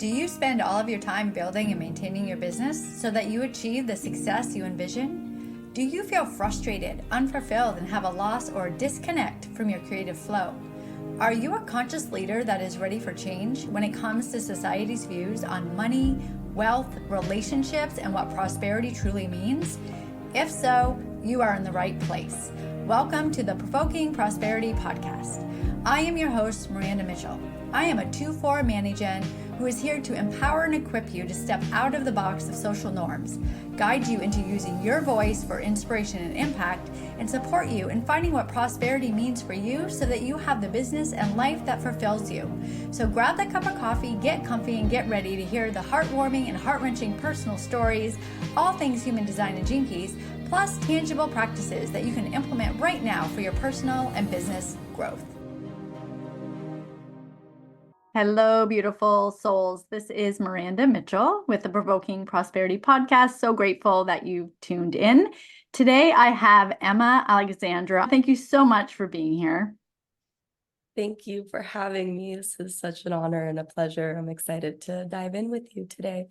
Do you spend all of your time building and maintaining your business so that you achieve the success you envision? Do you feel frustrated, unfulfilled, and have a loss or disconnect from your creative flow? Are you a conscious leader that is ready for change when it comes to society's views on money, wealth, relationships, and what prosperity truly means? If so, you are in the right place. Welcome to the Provoking Prosperity Podcast. I am your host, Miranda Mitchell. I am a 2-4 Mani-Gen who is here to empower and equip you to step out of the box of social norms, guide you into using your voice for inspiration and impact, and support you in finding what prosperity means for you so that you have the business and life that fulfills you. So grab that cup of coffee, get comfy, and get ready to hear the heartwarming and heart-wrenching personal stories, all things human design and Gene Keys, plus tangible practices that you can implement right now for your personal and business growth. Hello, beautiful souls. This is Miranda Mitchell with the Provoking Prosperity Podcast. So grateful that you tuned in. Today, I have Emma Alexandra. Thank you so much for being here. Thank you for having me. This is such an honor and a pleasure. I'm excited to dive in with you today.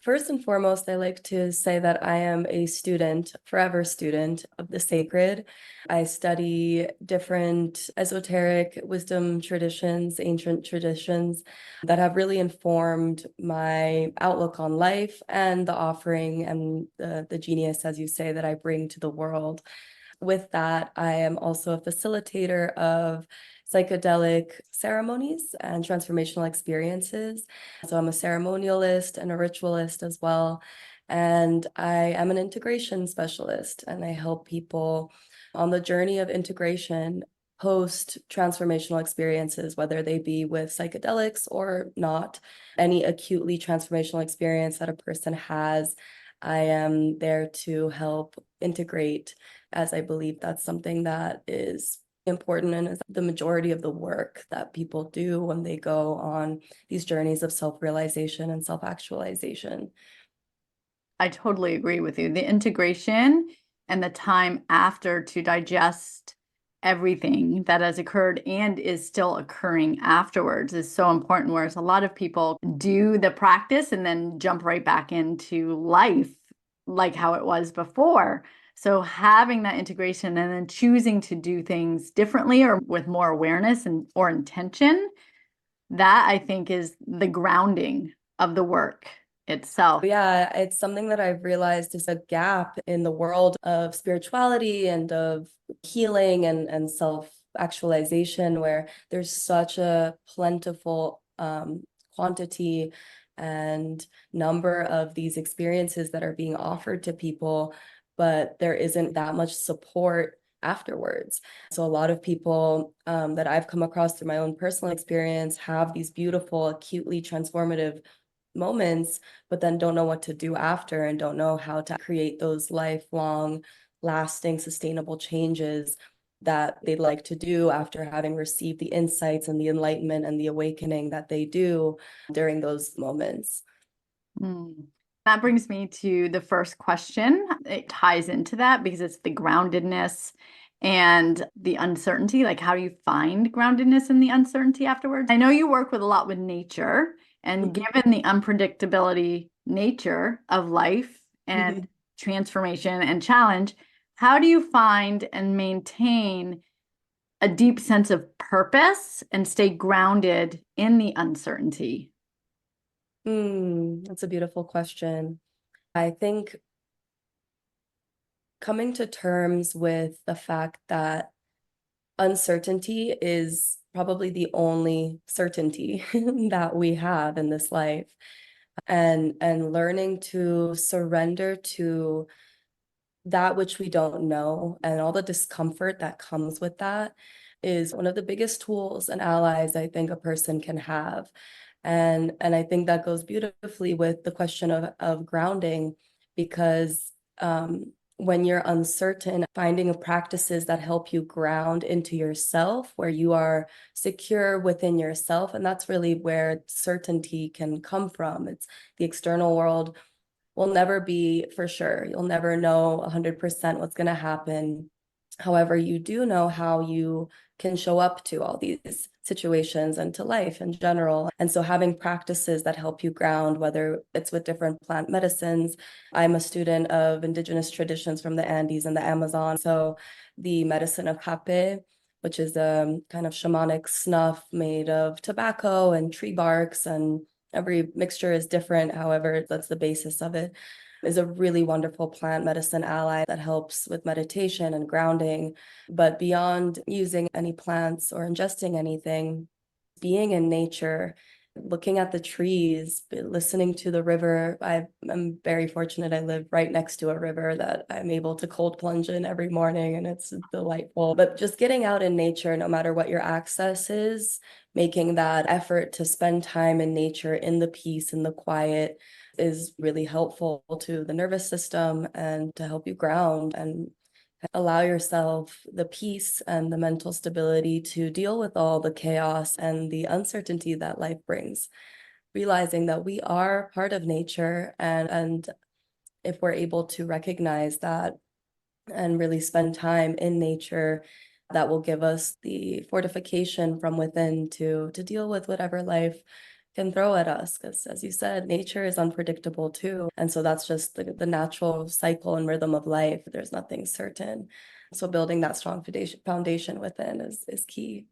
First and foremost, I like to say that I am a student, forever student of the sacred. I study different esoteric wisdom traditions, ancient traditions that have really informed my outlook on life and the offering and the genius, as you say, that I bring to the world. With that, I am also a facilitator of psychedelic ceremonies and transformational experiences. So I'm a ceremonialist and a ritualist as well. And I am an integration specialist, and I help people on the journey of integration post transformational experiences, whether they be with psychedelics or not. Any acutely transformational experience that a person has, I am there to help integrate, as I believe that's something that is important and is the majority of the work that people do when they go on these journeys of self-realization and self-actualization. I totally agree with you. The integration and the time after to digest everything that has occurred and is still occurring afterwards is so important, whereas a lot of people do the practice and then jump right back into life like how it was before. So having that integration and then choosing to do things differently or with more awareness and or intention, that I think is the grounding of the work itself. Yeah, it's something that I've realized is a gap in the world of spirituality and of healing and self-actualization, where there's such a plentiful quantity and number of these experiences that are being offered to people, but there isn't that much support afterwards. So a lot of people that I've come across through my own personal experience have these beautiful, acutely transformative moments, but then don't know what to do after and don't know how to create those lifelong, lasting, sustainable changes that they'd like to do after having received the insights and the enlightenment and the awakening that they do during those moments. That brings me to the first question. It ties into that because it's the groundedness and the uncertainty. Like, how do you find groundedness in the uncertainty afterwards? I know you work with a lot with nature, and given the unpredictability nature of life and transformation and challenge, how do you find and maintain a deep sense of purpose and stay grounded in the uncertainty? That's a beautiful question. I think coming to terms with the fact that uncertainty is probably the only certainty that we have in this life, and learning to surrender to that which we don't know and all the discomfort that comes with that is one of the biggest tools and allies I think a person can have. And I think that goes beautifully with the question of grounding, because when you're uncertain, finding practices that help you ground into yourself, where you are secure within yourself. And that's really where certainty can come from. It's the external world will never be for sure. You'll never know 100% what's going to happen. However, you do know how you can show up to all these situations and to life in general. And so having practices that help you ground, whether it's with different plant medicines. I'm a student of indigenous traditions from the Andes and the Amazon. So the medicine of hape, which is a kind of shamanic snuff made of tobacco and tree barks, and every mixture is different. However, that's the basis of it, is a really wonderful plant medicine ally that helps with meditation and grounding. But beyond using any plants or ingesting anything, being in nature, looking at the trees, listening to the river. I'm very fortunate. I live right next to a river that I'm able to cold plunge in every morning, and it's delightful. But just getting out in nature, no matter what your access is, making that effort to spend time in nature, in the peace, in the quiet, is really helpful to the nervous system and to help you ground and allow yourself the peace and the mental stability to deal with all the chaos and the uncertainty that life brings. Realizing that we are part of nature, and if we're able to recognize that and really spend time in nature, that will give us the fortification from within to deal with whatever life can throw at us. Because as you said, nature is unpredictable too. And so that's just the natural cycle and rhythm of life. There's nothing certain. So building that strong foundation within is key.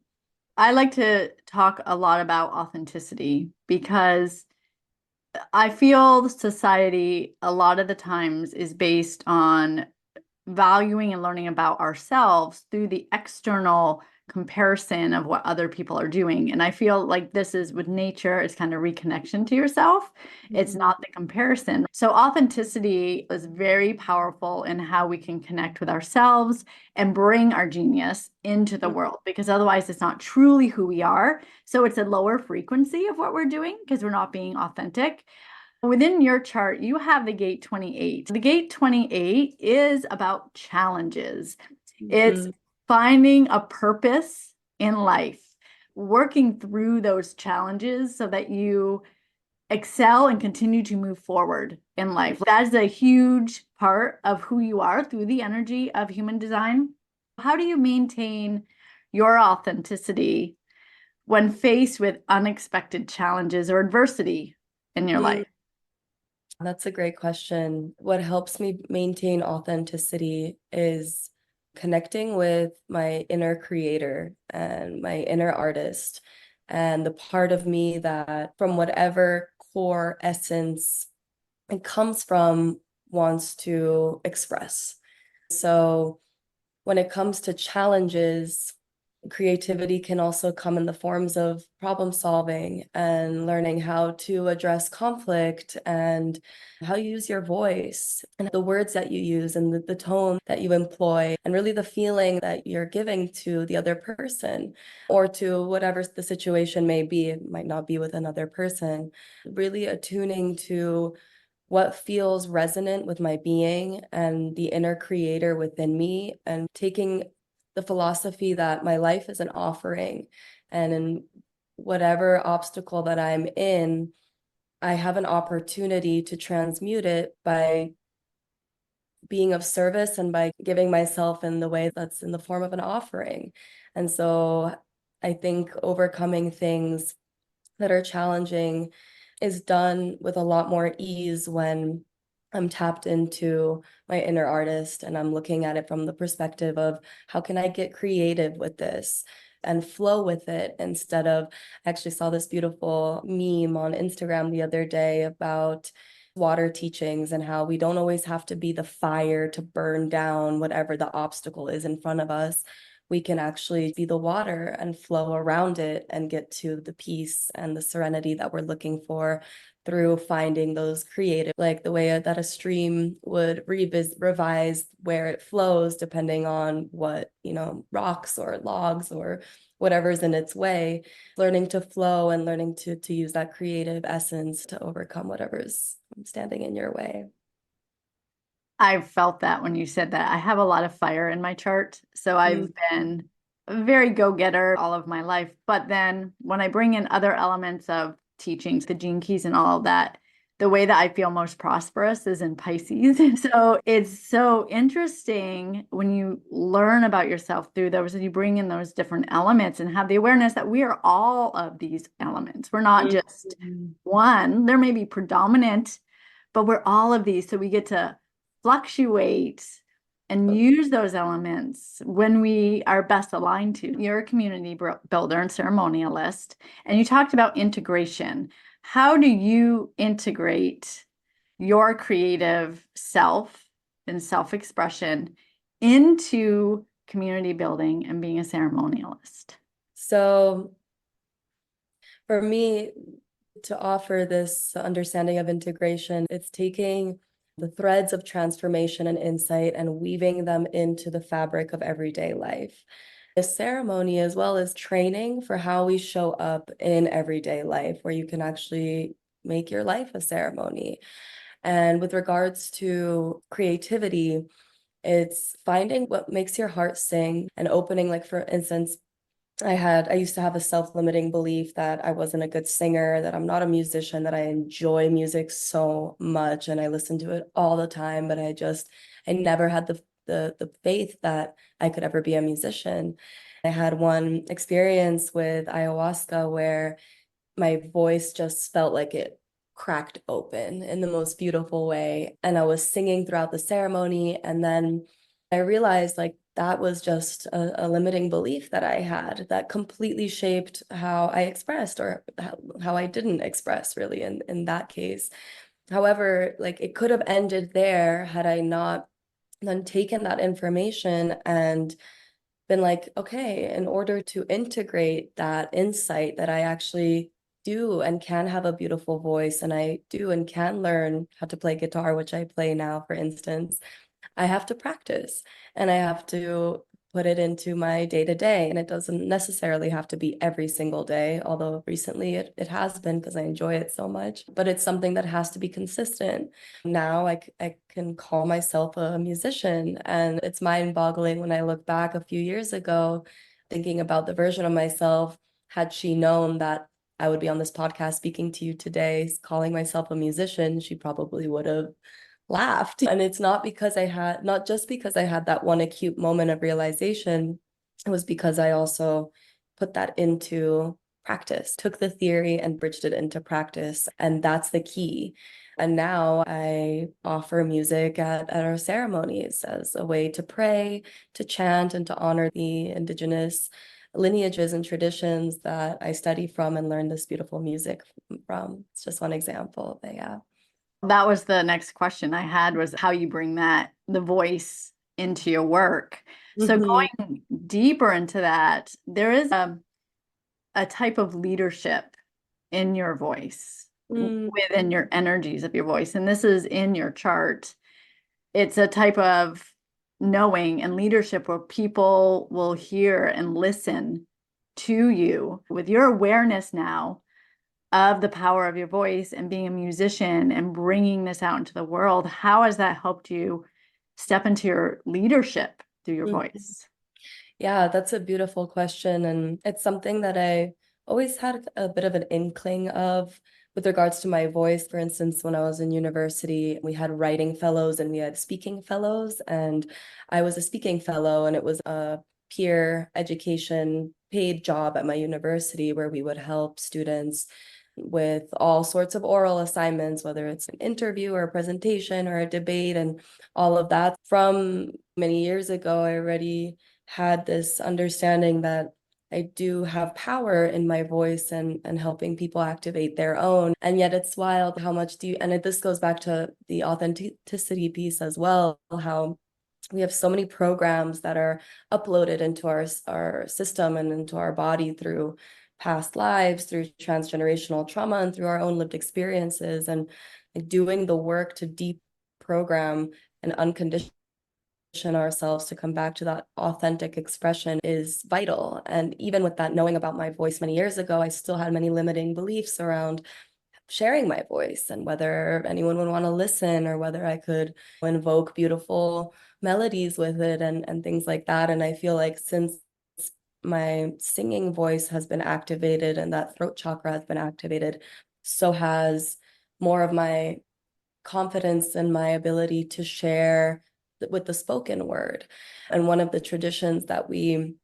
I like to talk a lot about authenticity because I feel society a lot of the times is based on valuing and learning about ourselves through the external comparison of what other people are doing. And I feel like this is with nature, it's kind of reconnection to yourself. It's not the comparison. So authenticity is very powerful in how we can connect with ourselves and bring our genius into the world, because otherwise it's not truly who we are. So it's a lower frequency of what we're doing because we're not being authentic. Within your chart, you have the gate 28. The gate 28 is about challenges. It's finding a purpose in life, working through those challenges so that you excel and continue to move forward in life. That is a huge part of who you are through the energy of human design. How do you maintain your authenticity when faced with unexpected challenges or adversity in your life? That's a great question. What helps me maintain authenticity is connecting with my inner creator and my inner artist, and the part of me that, from whatever core essence it comes from, wants to express. So when it comes to challenges, creativity can also come in the forms of problem solving and learning how to address conflict and how you use your voice and the words that you use and the tone that you employ, and really the feeling that you're giving to the other person or to whatever the situation may be. It might not be with another person. Really attuning to what feels resonant with my being and the inner creator within me, and taking the philosophy that my life is an offering, and in whatever obstacle that I'm in, I have an opportunity to transmute it by being of service and by giving myself in the way that's in the form of an offering. And so I think overcoming things that are challenging is done with a lot more ease when I'm tapped into my inner artist and I'm looking at it from the perspective of how can I get creative with this and flow with it, instead of, I actually saw this beautiful meme on Instagram the other day about water teachings and how we don't always have to be the fire to burn down whatever the obstacle is in front of us. We can actually be the water and flow around it and get to the peace and the serenity that we're looking for through finding those creative, like the way that a stream would revise where it flows depending on what, rocks or logs or whatever's in its way, learning to flow and learning to use that creative essence to overcome whatever's standing in your way. I felt that when you said that. I have a lot of fire in my chart. So I've been a very go-getter all of my life. But then when I bring in other elements of teachings, the gene keys and all of that, the way that I feel most prosperous is in Pisces. So it's so interesting when you learn about yourself through those, and you bring in those different elements and have the awareness that we are all of these elements. We're not just one. There may be predominant, but we're all of these. So we get to fluctuate and use those elements when we are best aligned to. You're a community builder and ceremonialist, and you talked about integration. How do you integrate your creative self and self-expression into community building and being a ceremonialist? So for me, to offer this understanding of integration, it's taking the threads of transformation and insight and weaving them into the fabric of everyday life. A ceremony, as well as training for how we show up in everyday life, where you can actually make your life a ceremony. And with regards to creativity, it's finding what makes your heart sing and opening, like, for instance, I used to have a self-limiting belief that I wasn't a good singer, that I'm not a musician, that I enjoy music so much and I listen to it all the time, but I never had the faith that I could ever be a musician. I had one experience with ayahuasca where my voice just felt like it cracked open in the most beautiful way. And I was singing throughout the ceremony. And then I realized, like, that was just a limiting belief that I had that completely shaped how I expressed, or how I didn't express, really, in that case. However, like, it could have ended there had I not then taken that information and been like, okay, in order to integrate that insight that I actually do and can have a beautiful voice, and I do and can learn how to play guitar, which I play now, for instance, I have to practice and I have to put it into my day to day. And it doesn't necessarily have to be every single day, although recently it has been, because I enjoy it so much. But it's something that has to be consistent. Now I can call myself a musician, and it's mind-boggling when I look back a few years ago, thinking about the version of myself, had she known that I would be on this podcast speaking to you today, calling myself a musician, she probably would have laughed. And it's not just because I had that one acute moment of realization. It was because I also put that into practice, took the theory and bridged it into practice. And that's the key. And now I offer music at our ceremonies as a way to pray, to chant, and to honor the indigenous lineages and traditions that I study from and learn this beautiful music from. It's just one example, but yeah. That was the next question I had, was how you bring the voice into your work. So going deeper into that, there is a type of leadership in your voice, within your energies of your voice. And this is in your chart. It's a type of knowing and leadership where people will hear and listen to you. With your awareness now of the power of your voice and being a musician and bringing this out into the world, how has that helped you step into your leadership through your voice? Yeah, that's a beautiful question. And it's something that I always had a bit of an inkling of with regards to my voice. For instance, when I was in university, we had writing fellows and we had speaking fellows. And I was a speaking fellow, and it was a peer education paid job at my university where we would help students with all sorts of oral assignments, whether it's an interview or a presentation or a debate and all of that. From many years ago, I already had this understanding that I do have power in my voice and helping people activate their own. And yet it's wild how much this goes back to the authenticity piece as well, how we have so many programs that are uploaded into our system and into our body through past lives, through transgenerational trauma, and through our own lived experiences. And doing the work to deprogram and uncondition ourselves to come back to that authentic expression is vital. And even with that knowing about my voice many years ago, I still had many limiting beliefs around sharing my voice and whether anyone would want to listen, or whether I could invoke beautiful melodies with it and things like that. And I feel like since my singing voice has been activated and that throat chakra has been activated, so has more of my confidence and my ability to share with the spoken word. And one of the traditions that we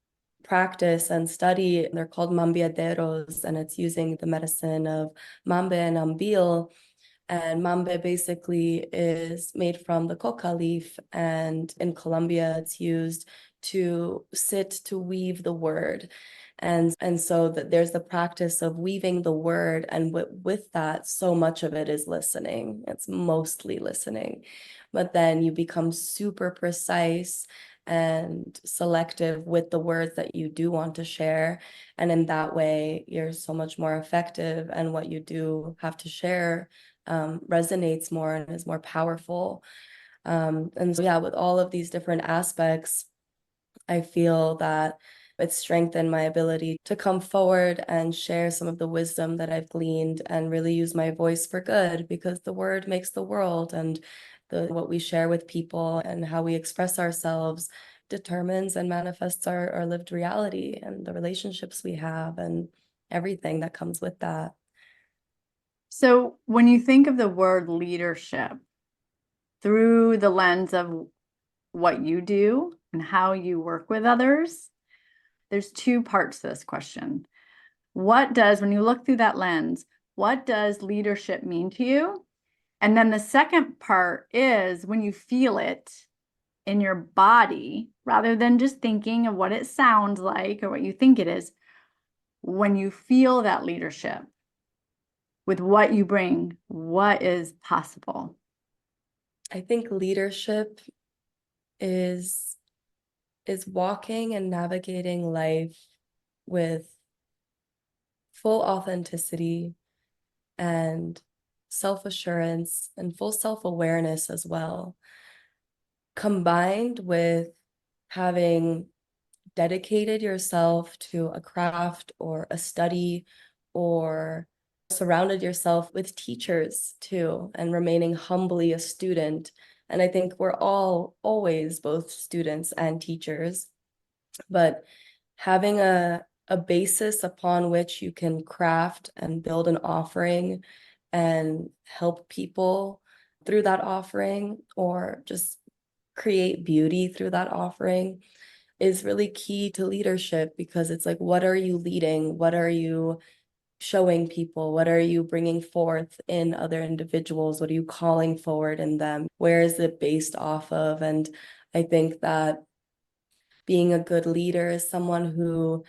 practice and study, they're called mambiaderos, and it's using the medicine of mambe and ambil. And mambe basically is made from the coca leaf, and in Colombia it's used to weave the word. And so that there's the practice of weaving the word, and with that, so much of it is listening. It's mostly listening, but then you become super precise and selective with the words that you do want to share. And in that way, you're so much more effective, and what you do have to share resonates more and is more powerful. And so, yeah, with all of these different aspects, I feel that it's strengthened my ability to come forward and share some of the wisdom that I've gleaned and really use my voice for good, because the word makes the world, and what we share with people and how we express ourselves determines and manifests our lived reality and the relationships we have and everything that comes with that. So when you think of the word leadership through the lens of what you do and how you work with others, there's two parts to this question. When you look through that lens, what does leadership mean to you? And then the second part is when you feel it in your body, rather than just thinking of what it sounds like or what you think it is, when you feel that leadership with what you bring, what is possible? I think leadership is walking and navigating life with full authenticity and self-assurance and full self-awareness as well, combined with having dedicated yourself to a craft or a study, or surrounded yourself with teachers too, and remaining humbly a student. And I think we're all always both students and teachers, but having a basis upon which you can craft and build an offering and help people through that offering, or just create beauty through that offering, is really key to leadership. Because it's like, what are you leading? What are you showing people? What are you bringing forth in other individuals? What are you calling forward in them? Where is it based off of? And I think that being a good leader is someone who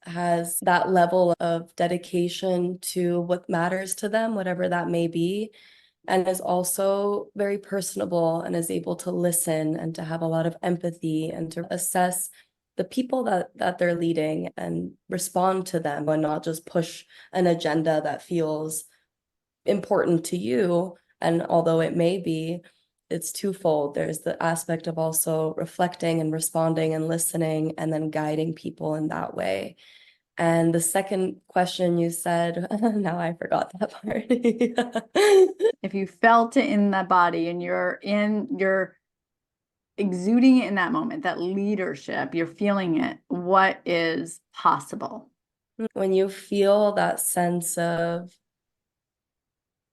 has that level of dedication to what matters to them, whatever that may be, and is also very personable and is able to listen and to have a lot of empathy and to assess the people that they're leading and respond to them, and not just push an agenda that feels important to you. And although it may be, it's twofold. There's the aspect of also reflecting and responding and listening, and then guiding people in that way. And the second question you said, now I forgot that part. If you felt it in the body and you're exuding it in that moment, that leadership, you're feeling it, what is possible? When you feel that sense of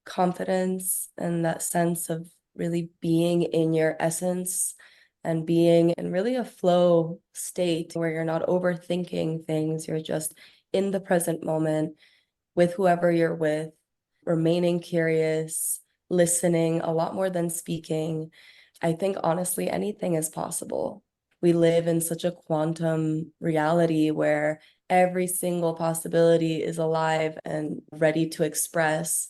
confidence and that sense of really being in your essence and being in really a flow state where you're not overthinking things, you're just in the present moment with whoever you're with, remaining curious, listening a lot more than speaking. I think honestly, anything is possible. We live in such a quantum reality where every single possibility is alive and ready to express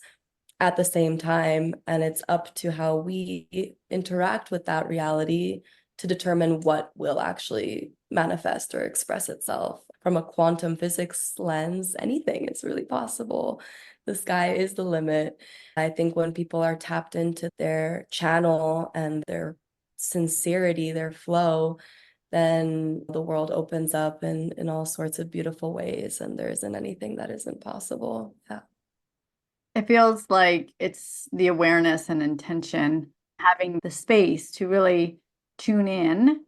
at the same time. And it's up to how we interact with that reality to determine what will actually manifest or express itself. From a quantum physics lens, anything is really possible. The sky is the limit. I think when people are tapped into their channel and their sincerity, their flow, then the world opens up in all sorts of beautiful ways, and there isn't anything that isn't possible. Yeah. It feels like it's the awareness and intention, having the space to really tune in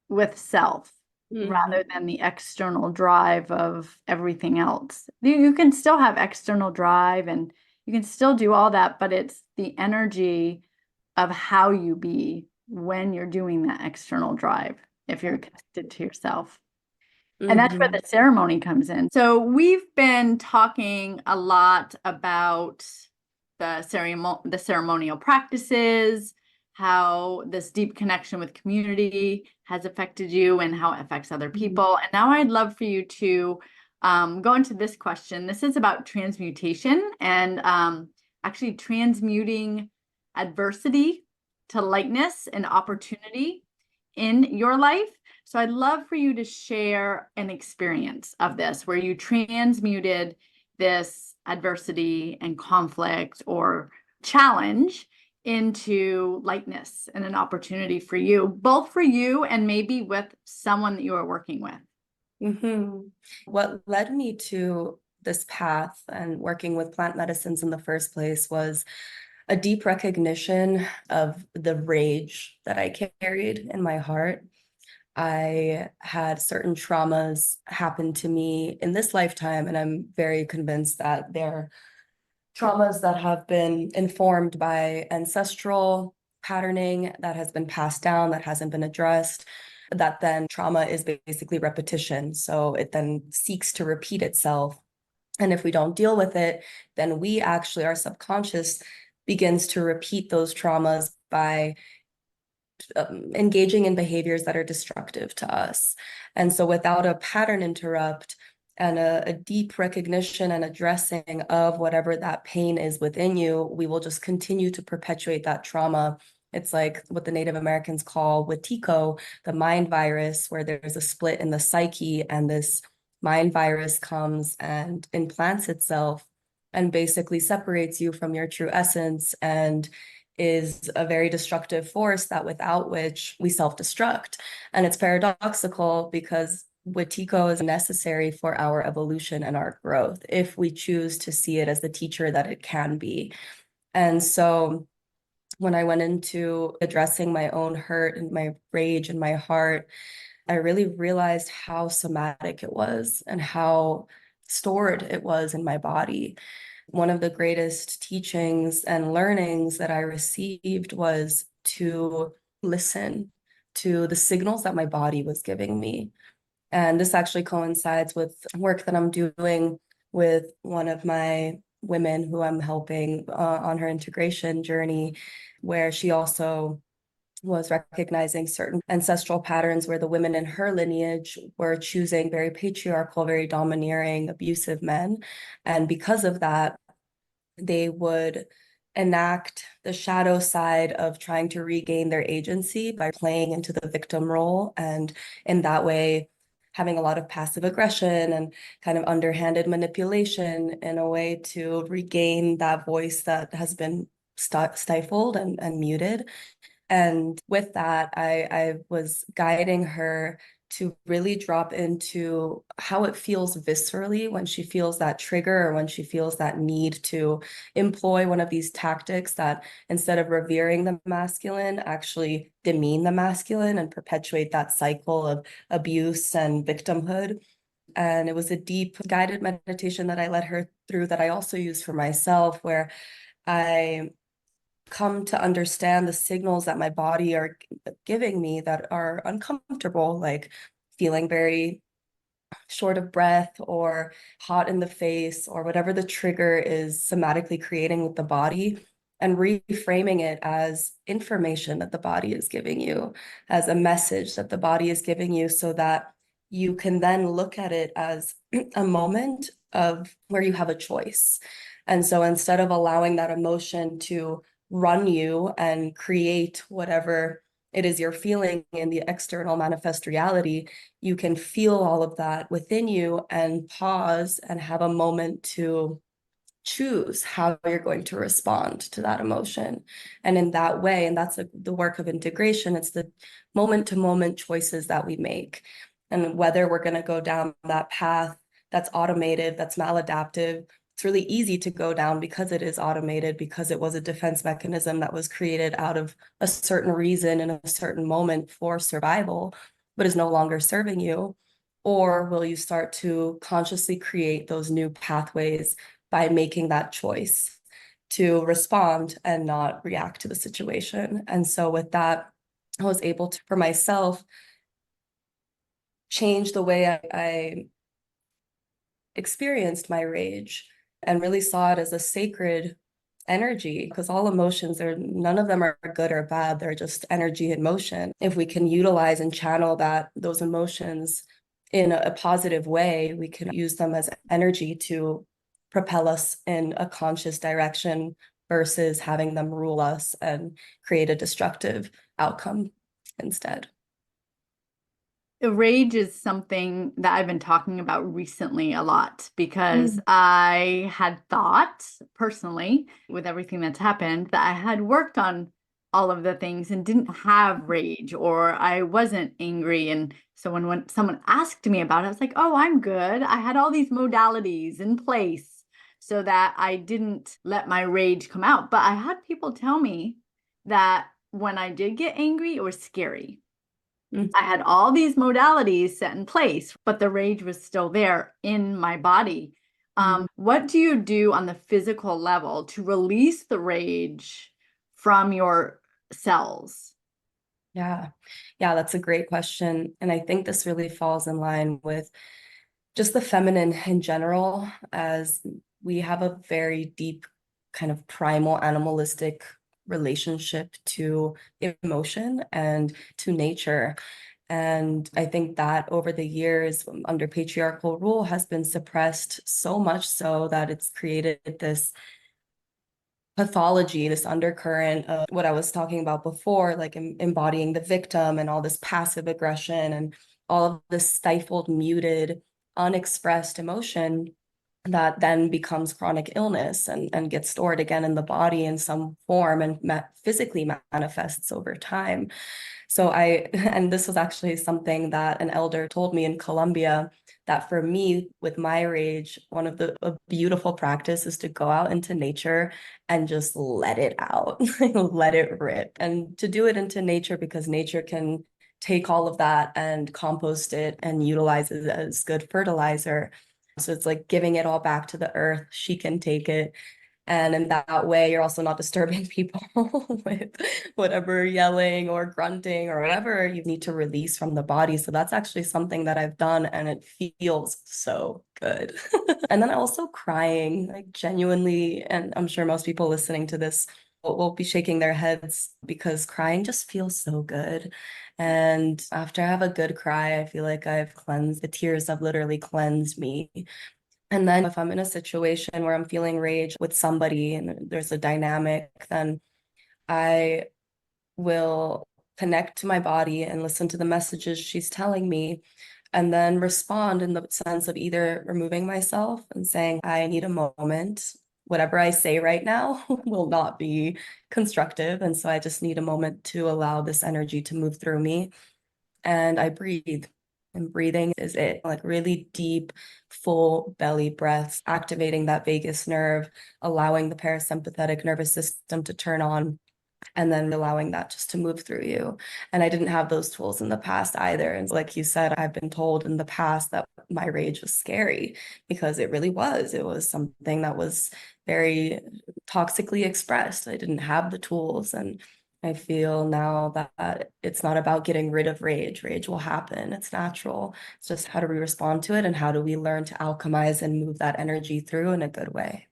with self rather than the external drive of everything else. You can still have external drive and You can still do all that, but it's the energy of how you be when you're doing that external drive, if you're connected to yourself. And that's where the ceremony comes in. So we've been talking a lot about the ceremonial practices, how this deep connection with community has affected you and how it affects other people. And now I'd love for you to go into this question. This is about transmutation and actually transmuting adversity to lightness and opportunity in your life. So I'd love for you to share an experience of this where you transmuted this adversity and conflict or challenge into lightness and an opportunity for you, both for you and maybe with someone that you are working with. What led me to this path and working with plant medicines in the first place was a deep recognition of the rage that I carried in my heart. I had certain traumas happen to me in this lifetime, and I'm very convinced that they're traumas that have been informed by ancestral patterning that has been passed down, that hasn't been addressed, that then trauma is basically repetition. So it then seeks to repeat itself. And if we don't deal with it, then we actually, our subconscious begins to repeat those traumas by engaging in behaviors that are destructive to us. And so without a pattern interrupt and a deep recognition and addressing of whatever that pain is within you, we will just continue to perpetuate that trauma. It's like what the Native Americans call Wetiko, the mind virus, where there's a split in the psyche and this mind virus comes and implants itself and basically separates you from your true essence and is a very destructive force that without which we self-destruct. And it's paradoxical because Wetiko is necessary for our evolution and our growth if we choose to see it as the teacher that it can be. And so when I went into addressing my own hurt and my rage in my heart, I really realized how somatic it was and how stored it was in my body. One of the greatest teachings and learnings that I received was to listen to the signals that my body was giving me. And this actually coincides with work that I'm doing with one of my women who I'm helping on her integration journey, where she also was recognizing certain ancestral patterns where the women in her lineage were choosing very patriarchal, very domineering, abusive men. And because of that, they would enact the shadow side of trying to regain their agency by playing into the victim role. And in that way, having a lot of passive aggression and kind of underhanded manipulation in a way to regain that voice that has been stifled and muted. And with that, I was guiding her to really drop into how it feels viscerally when she feels that trigger or when she feels that need to employ one of these tactics that instead of revering the masculine, actually demean the masculine and perpetuate that cycle of abuse and victimhood. And it was a deep guided meditation that I led her through that I also used for myself, where I come to understand the signals that my body are giving me that are uncomfortable, like feeling very short of breath or hot in the face or whatever the trigger is somatically creating with the body, and reframing it as information that the body is giving you, as a message that the body is giving you, so that you can then look at it as a moment of where you have a choice. And so instead of allowing that emotion to run you and create whatever it is you're feeling in the external manifest reality, you can feel all of that within you and pause and have a moment to choose how you're going to respond to that emotion. And in that way, and that's the work of integration, it's the moment to moment choices that we make. And whether we're going to go down that path that's automated, that's maladaptive, it's really easy to go down because it is automated, because it was a defense mechanism that was created out of a certain reason in a certain moment for survival, but is no longer serving you. Or will you start to consciously create those new pathways by making that choice? to respond and not react to the situation. And so with that, I was able to, for myself, change the way I experienced my rage and really saw it as a sacred energy, because all emotions are, none of them are good or bad. They're just energy in motion. If we can utilize and channel those emotions in a positive way, we can use them as energy to propel us in a conscious direction versus having them rule us and create a destructive outcome instead. Rage is something that I've been talking about recently a lot because Mm. I had thought personally, with everything that's happened, that I had worked on all of the things and didn't have rage, or I wasn't angry. And so when someone asked me about it, I was like, oh, I'm good. I had all these modalities in place so that I didn't let my rage come out. But I had people tell me that when I did get angry, it was scary. Mm. I had all these modalities set in place, but the rage was still there in my body. What do you do on the physical level to release the rage from your cells? Yeah. Yeah, that's a great question. And I think this really falls in line with just the feminine in general, as we have a very deep kind of primal animalistic relationship to emotion and to nature. And I think that over the years, under patriarchal rule, has been suppressed so much so that it's created this pathology, this undercurrent of what I was talking about before, like embodying the victim and all this passive aggression and all of this stifled, muted, unexpressed emotion that then becomes chronic illness and gets stored again in the body in some form and physically manifests over time. So and this was actually something that an elder told me in Colombia, that for me, with my rage, one of a beautiful practice is to go out into nature and just let it out, let it rip, and to do it into nature because nature can take all of that and compost it and utilize it as good fertilizer. So it's like giving it all back to the earth. She can take it. And in that way, you're also not disturbing people with whatever yelling or grunting or whatever you need to release from the body. So that's actually something that I've done, and it feels so good. And then also crying, like genuinely, and I'm sure most people listening to this will be shaking their heads because crying just feels so good. And after I have a good cry, I feel like I've cleansed, the tears have literally cleansed me. And then if I'm in a situation where I'm feeling rage with somebody and there's a dynamic, then I will connect to my body and listen to the messages she's telling me, and then respond in the sense of either removing myself and saying, I need a moment. Whatever I say right now will not be constructive. And so I just need a moment to allow this energy to move through me. And I breathe. And breathing is it, like really deep, full belly breaths, activating that vagus nerve, allowing the parasympathetic nervous system to turn on, and then allowing that just to move through you. And I didn't have those tools in the past either. And like you said, I've been told in the past that my rage was scary because it really was. It was something that was very toxically expressed. I didn't have the tools. And I feel now that it's not about getting rid of rage. Rage will happen. It's natural. It's just how do we respond to it and how do we learn to alchemize and move that energy through in a good way.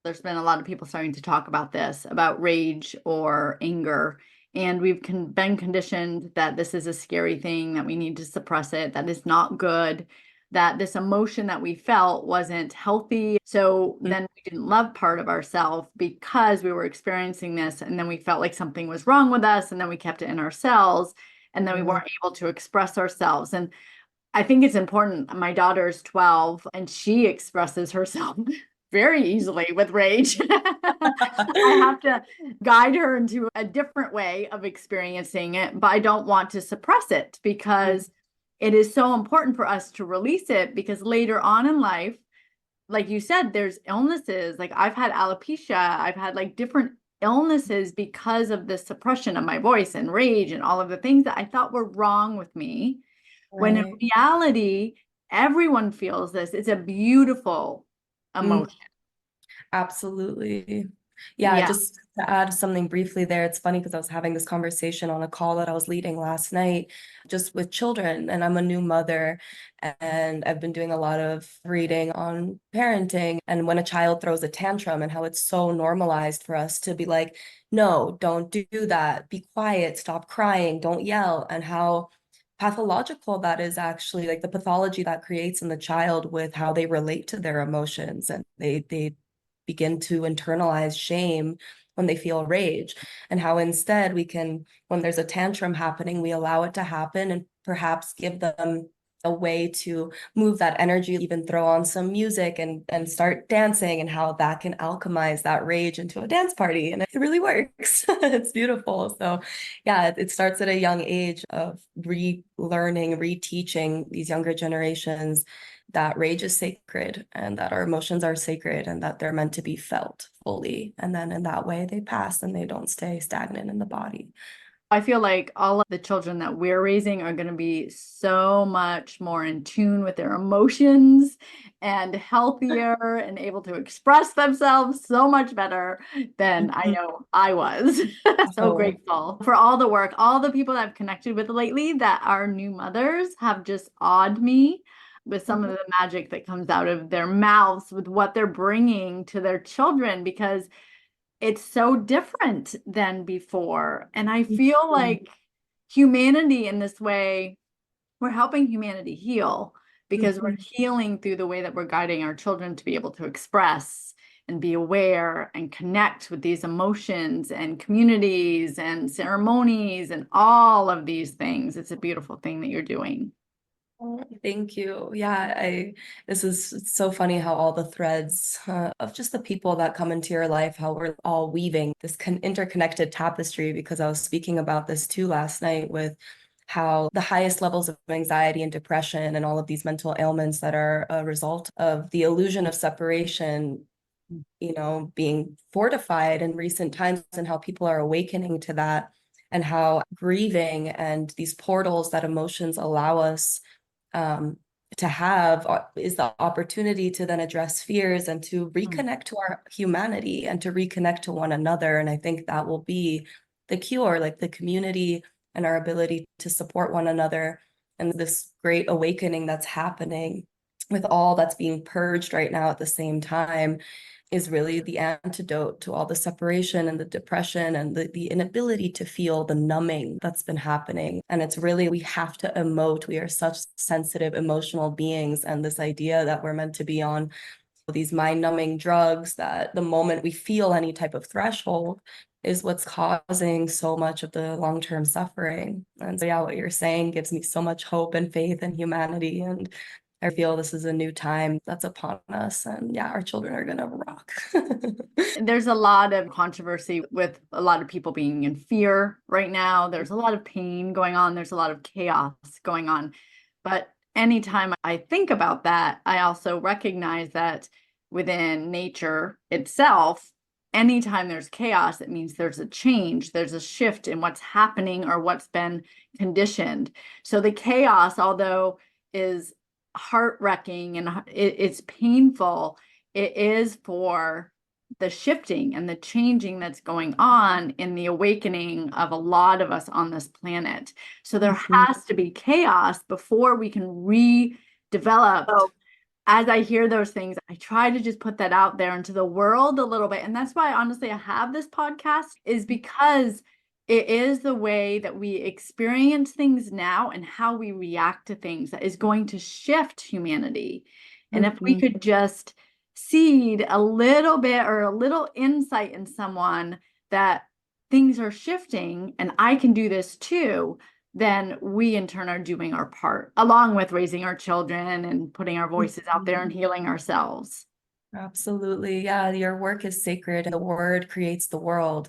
There's been a lot of people starting to talk about this, about rage or anger. And we've been conditioned that this is a scary thing, that we need to suppress it, that is not good, that this emotion that we felt wasn't healthy. So then we didn't love part of ourselves because we were experiencing this. And then we felt like something was wrong with us. And then we kept it in ourselves. And then we weren't able to express ourselves. And I think it's important. My daughter's 12 and she expresses herself very easily with rage. I have to guide her into a different way of experiencing it, but I don't want to suppress it because it is so important for us to release it, because later on in life, like you said, there's illnesses. Like I've had alopecia, I've had like different illnesses because of the suppression of my voice and rage and all of the things that I thought were wrong with me. When in Right. reality, everyone feels this. It's a beautiful Mm. emotion. Absolutely. Yeah, Yeah. just to add something briefly there, it's funny because I was having this conversation on a call that I was leading last night just with children, and I'm a new mother, and I've been doing a lot of reading on parenting and when a child throws a tantrum and how it's so normalized for us to be like, no, don't do that, be quiet, stop crying, don't yell, and how pathological that is actually, like the pathology that creates in the child with how they relate to their emotions, and they begin to internalize shame when they feel rage, and how instead we can, when there's a tantrum happening, we allow it to happen and perhaps give them a way to move that energy, even throw on some music and start dancing, and how that can alchemize that rage into a dance party. And it really works. It's beautiful. So yeah, it starts at a young age of relearning, reteaching these younger generations that rage is sacred and that our emotions are sacred and that they're meant to be felt fully. And then in that way, they pass and they don't stay stagnant in the body. I feel like all of the children that we're raising are going to be so much more in tune with their emotions and healthier and able to express themselves so much better than I know I was. So Oh, grateful for all the work, all the people that I've connected with lately that are new mothers have just awed me with some of the magic that comes out of their mouths with what they're bringing to their children, because it's so different than before. And I feel like humanity in this way, we're helping humanity heal because we're healing through the way that we're guiding our children to be able to express and be aware and connect with these emotions and communities and ceremonies and all of these things. It's a beautiful thing that you're doing. Oh, thank you. Yeah, this is it's so funny how all the threads of just the people that come into your life, how we're all weaving this interconnected tapestry, because I was speaking about this too last night with how the highest levels of anxiety and depression and all of these mental ailments that are a result of the illusion of separation, being fortified in recent times, and how people are awakening to that, and how grieving and these portals that emotions allow us um, to have is the opportunity to then address fears and to reconnect to our humanity and to reconnect to one another. And I think that will be the cure, like the community and our ability to support one another, and this great awakening that's happening with all that's being purged right now at the same time is really the antidote to all the separation and the depression and the inability to feel, the numbing that's been happening. And it's really, we have to emote. We are such sensitive, emotional beings. And this idea that we're meant to be on these mind-numbing drugs, that the moment we feel any type of threshold is what's causing so much of the long-term suffering. And so yeah, what you're saying gives me so much hope and faith in humanity. And I feel this is a new time that's upon us. And yeah, our children are gonna rock. There's a lot of controversy with a lot of people being in fear right now. There's a lot of pain going on. There's a lot of chaos going on. But anytime I think about that, I also recognize that within nature itself, anytime there's chaos, it means there's a change, there's a shift in what's happening or what's been conditioned. So the chaos, although is heart-wrecking and it's painful, it is for the shifting and the changing that's going on in the awakening of a lot of us on this planet. So there has to be chaos before we can redevelop. So as I hear those things, I try to just put that out there into the world a little bit. And that's why, honestly, I have this podcast, is because it is the way that we experience things now and how we react to things that is going to shift humanity. And if we could just seed a little bit or a little insight in someone that things are shifting and I can do this too, then we in turn are doing our part, along with raising our children and putting our voices out there and healing ourselves. Absolutely. Yeah, your work is sacred. The word creates the world.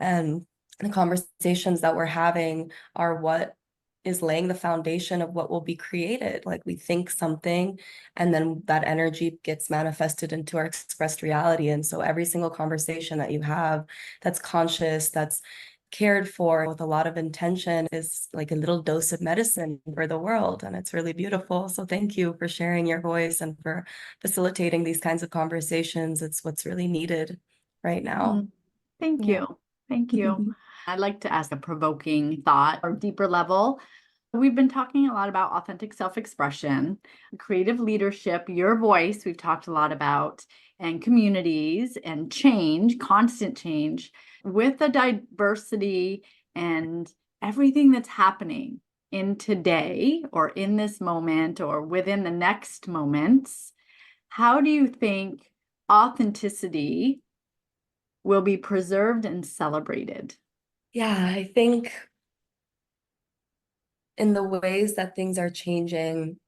And the conversations that we're having are what is laying the foundation of what will be created. Like we think something, and then that energy gets manifested into our expressed reality. And so every single conversation that you have that's conscious, that's cared for with a lot of intention is like a little dose of medicine for the world. And it's really beautiful. So thank you for sharing your voice and for facilitating these kinds of conversations. It's what's really needed right now. Thank Yeah. you. Thank you. I'd like to ask a provoking thought or deeper level. We've been talking a lot about authentic self-expression, creative leadership, your voice, we've talked a lot about, and communities and change, constant change. With the diversity and everything that's happening in today or in this moment or within the next moments, how do you think authenticity will be preserved and celebrated? Yeah, I think in the ways that things are changing,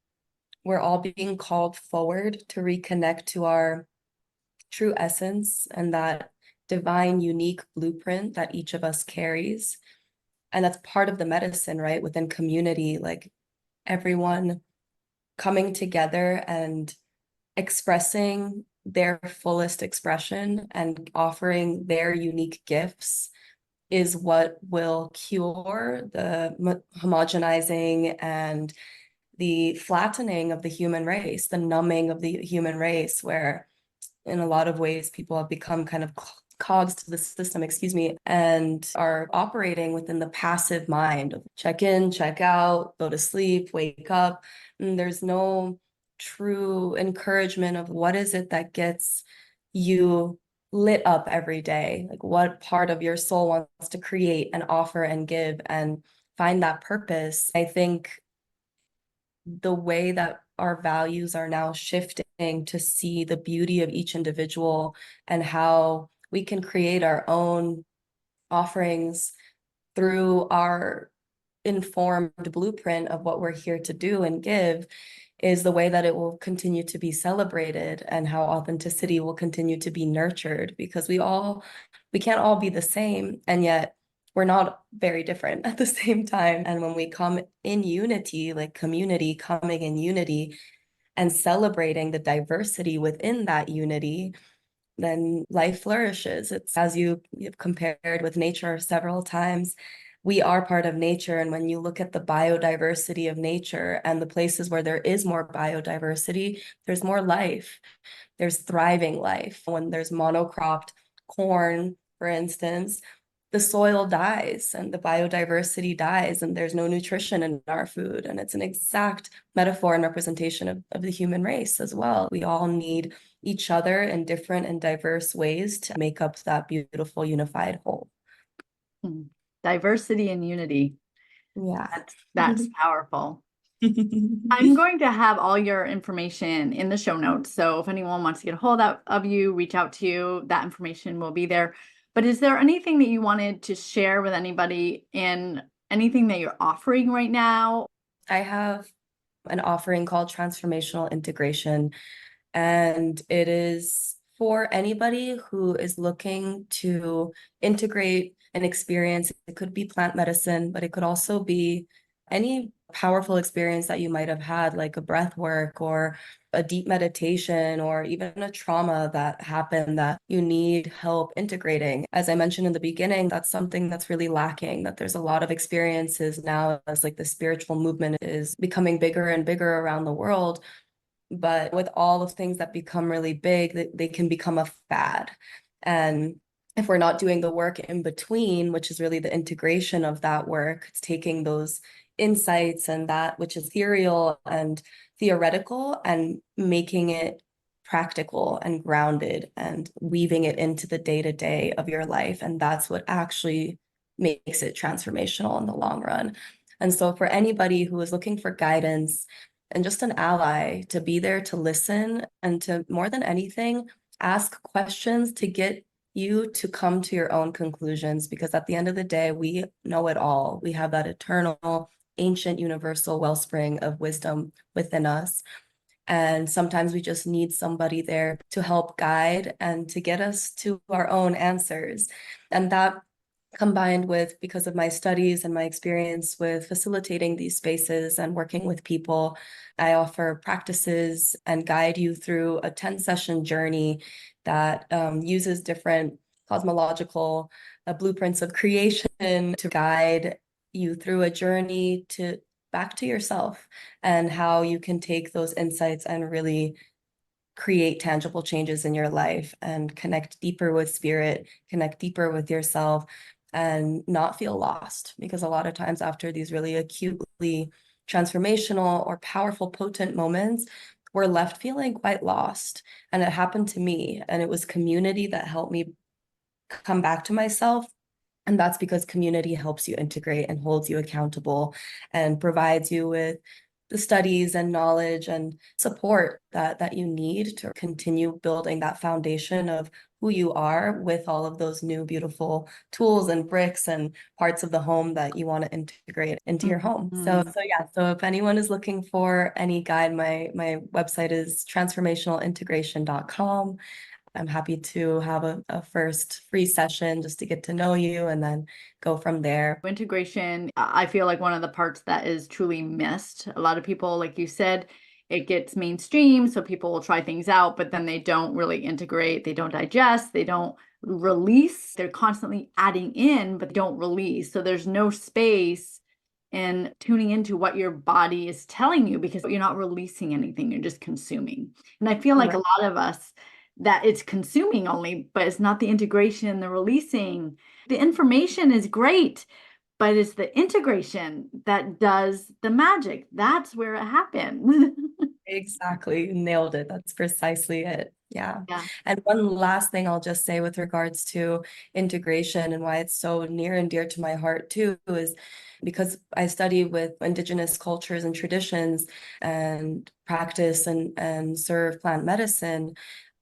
we're all being called forward to reconnect to our true essence and that divine, unique blueprint that each of us carries. And that's part of the medicine, right? Within community, like everyone coming together and expressing their fullest expression and offering their unique gifts is what will cure the homogenizing and the flattening of the human race, the numbing of the human race, where in a lot of ways people have become kind of cogs to the system, and are operating within the passive mind of check in, check out, go to sleep, wake up. And there's no true encouragement of what is it that gets you lit up every day, like what part of your soul wants to create and offer and give and find that purpose. I think the way that our values are now shifting to see the beauty of each individual and how we can create our own offerings through our informed blueprint of what we're here to do and give is the way that it will continue to be celebrated and how authenticity will continue to be nurtured, because we can't all be the same, and yet we're not very different at the same time. And when we come in unity, like community coming in unity and celebrating the diversity within that unity, then life flourishes. It's as you've compared with nature several times. We are part of nature. And when you look at the biodiversity of nature and the places where there is more biodiversity, there's more life. There's thriving life. When there's monocropped corn, for instance, the soil dies and the biodiversity dies and there's no nutrition in our food. And it's an exact metaphor and representation of the human race as well. We all need each other in different and diverse ways to make up that beautiful unified whole. Diversity and unity. Yeah. That's powerful. I'm going to have all your information in the show notes. So if anyone wants to get a hold of you, reach out to you, that information will be there. But is there anything that you wanted to share with anybody in anything that you're offering right now? I have an offering called Transformational Integration, and it is for anybody who is looking to integrate an experience. It could be plant medicine, but it could also be any powerful experience that you might have had, like a breath work or a deep meditation or even a trauma that happened that you need help integrating. As I mentioned in the beginning, that's something that's really lacking, that there's a lot of experiences now as like the spiritual movement is becoming bigger and bigger around the world. But with all of things that become really big, they can become a fad. And if we're not doing the work in between, which is really the integration of that work, it's taking those insights and that which is ethereal and theoretical and making it practical and grounded and weaving it into the day-to-day of your life. And that's what actually makes it transformational in the long run. And so for anybody who is looking for guidance and just an ally to be there to listen and to, more than anything, ask questions to get you to come to your own conclusions, because at the end of the day, we know it all. We have that eternal, ancient, universal wellspring of wisdom within us. And sometimes we just need somebody there to help guide and to get us to our own answers. And that combined with, because of my studies and my experience with facilitating these spaces and working with people, I offer practices and guide you through a 10-session journey that uses different cosmological blueprints of creation to guide you through a journey to back to yourself and how you can take those insights and really create tangible changes in your life and connect deeper with spirit, connect deeper with yourself, and not feel lost. Because a lot of times after these really acutely transformational or powerful, potent moments, we're left feeling quite lost. And it happened to me. And it was community that helped me come back to myself. And that's because community helps you integrate and holds you accountable and provides you with the studies and knowledge and support that you need to continue building that foundation of who you are with all of those new beautiful tools and bricks and parts of the home that you want to integrate into your home. So yeah, so if anyone is looking for any guide, my website is transformationalintegration.com. I'm happy to have a first free session just to get to know you and then go from there. Integration, I feel like one of the parts that is truly missed. A lot of people, like you said, it gets mainstream, so people will try things out, but then they don't really integrate, they don't digest, they don't release. They're constantly adding in, but don't release. So there's no space in tuning into what your body is telling you because you're not releasing anything, you're just consuming. And I feel like a lot of us, that it's consuming only, but it's not the integration, the releasing. The information is great, but it's the integration that does the magic. That's where it happens. Exactly. You nailed it. That's precisely it. Yeah. Yeah. And one last thing I'll just say with regards to integration and why it's so near and dear to my heart too is because I study with indigenous cultures and traditions and practice and serve plant medicine.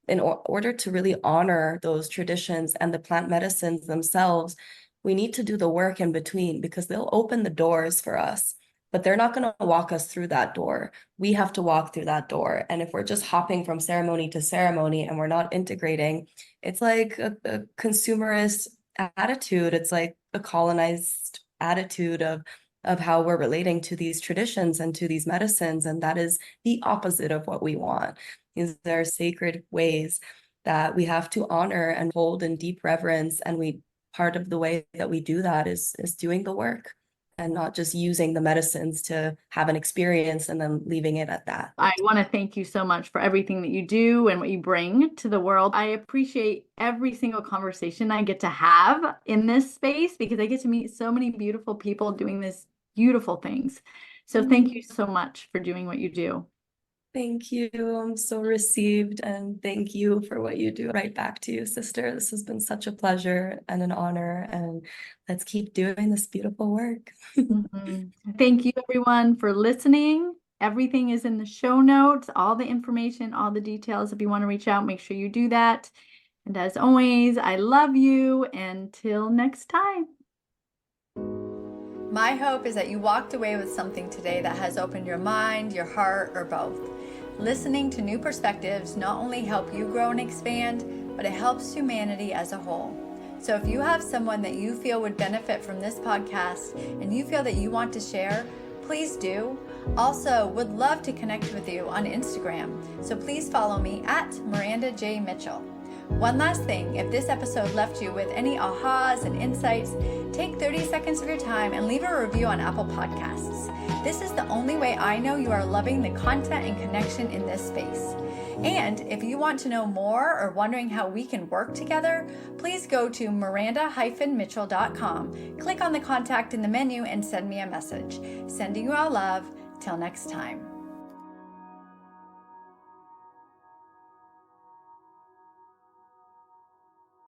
In order to really honor those traditions and the plant medicines themselves, we need to do the work in between because they'll open the doors for us, but they're not going to walk us through that door. We have to walk through that door. And if we're just hopping from ceremony to ceremony and we're not integrating, it's like a consumerist attitude. It's like a colonized attitude of how we're relating to these traditions and to these medicines. And that is the opposite of what we want. There are sacred ways that we have to honor and hold in deep reverence. And part of the way that we do that is doing the work and not just using the medicines to have an experience and then leaving it at that. I want to thank you so much for everything that you do and what you bring to the world. I appreciate every single conversation I get to have in this space because I get to meet so many beautiful people doing these beautiful things. So thank you so much for doing what you do. Thank you. I'm so received, and thank you for what you do. Right back to you, sister. This has been such a pleasure and an honor, and let's keep doing this beautiful work. Thank you, everyone, for listening. Everything is in the show notes, all the information, all the details. If you want to reach out, make sure you do that. And as always, I love you. Until next time. My hope is that you walked away with something today that has opened your mind, your heart, or both. Listening to new perspectives not only help you grow and expand, but it helps humanity as a whole. So if you have someone that you feel would benefit from this podcast and you feel that you want to share, please do. Also, would love to connect with you on Instagram. So please follow me at Miranda J. Mitchell. One last thing, if this episode left you with any ahas and insights, take 30 seconds of your time and leave a review on Apple Podcasts. This is the only way I know you are loving the content and connection in this space. And if you want to know more or wondering how we can work together, please go to miranda-mitchell.com, click on the contact in the menu and send me a message. Sending you all love. Till next time.